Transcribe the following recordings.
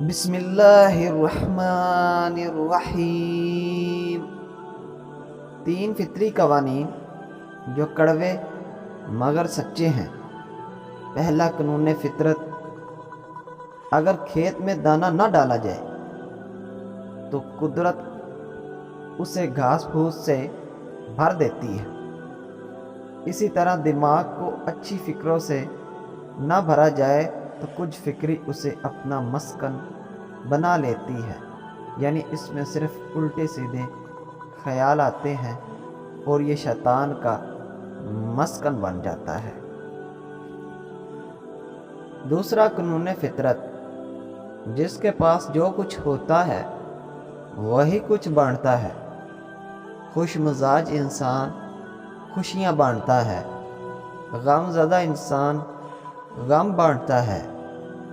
بسم اللہ الرحمن الرحیم۔ تین فطری قوانین جو کڑوے مگر سچے ہیں۔ پہلا قانون فطرت، اگر کھیت میں دانہ نہ ڈالا جائے تو قدرت اسے گھاس پھوس سے بھر دیتی ہے۔ اسی طرح دماغ کو اچھی فکروں سے نہ بھرا جائے تو کچھ فکری اسے اپنا مسکن بنا لیتی ہے، یعنی اس میں صرف الٹے سیدھے خیال آتے ہیں اور یہ شیطان کا مسکن بن جاتا ہے۔ دوسرا قانون فطرت، جس کے پاس جو کچھ ہوتا ہے وہی کچھ بانٹتا ہے۔ خوش مزاج انسان خوشیاں بانٹتا ہے، غم زدہ انسان غم بانٹتا ہے،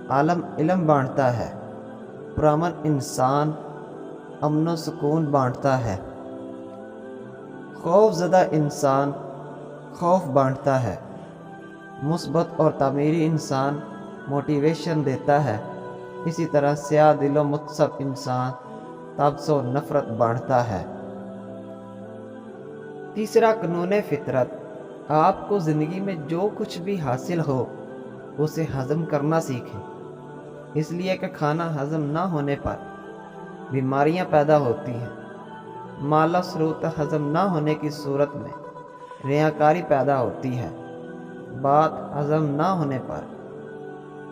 عالم علم بانٹتا ہے، پرامن انسان امن و سکون بانٹتا ہے، خوف زدہ انسان خوف بانٹتا ہے، مثبت اور تعمیری انسان موٹیویشن دیتا ہے۔ اسی طرح سیاہ دل و متعصب انسان تبس و نفرت بانٹتا ہے۔ تیسرا قانون فطرت، آپ کو زندگی میں جو کچھ بھی حاصل ہو اسے ہضم کرنا سیکھیں، اس لیے کہ کھانا ہضم نہ ہونے پر بیماریاں پیدا ہوتی ہیں۔ مال و ثروت ہضم نہ ہونے کی صورت میں ریاکاری پیدا ہوتی ہے۔ بات ہضم نہ ہونے پر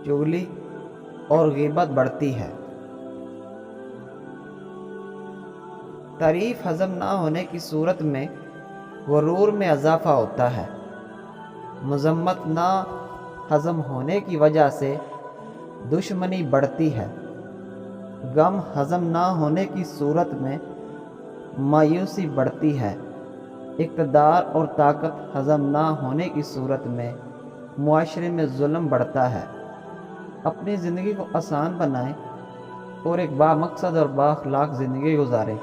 چغلی اور غیبت بڑھتی ہے۔ تعریف ہضم نہ ہونے کی صورت میں غرور میں اضافہ ہوتا ہے۔ مذمت نہ ہضم ہونے کی وجہ سے دشمنی بڑھتی ہے۔ غم ہضم نہ ہونے کی صورت میں مایوسی بڑھتی ہے۔ اقتدار اور طاقت ہضم نہ ہونے کی صورت میں معاشرے میں ظلم بڑھتا ہے۔ اپنی زندگی کو آسان بنائیں اور ایک بامقصد اور بااخلاق زندگی گزاریں۔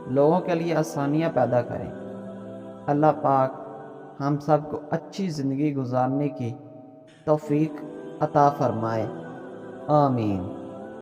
لوگوں کے لیے آسانیاں پیدا کریں۔ اللہ پاک ہم سب کو اچھی زندگی گزارنے کی توفیق عطا فرمائے، آمین۔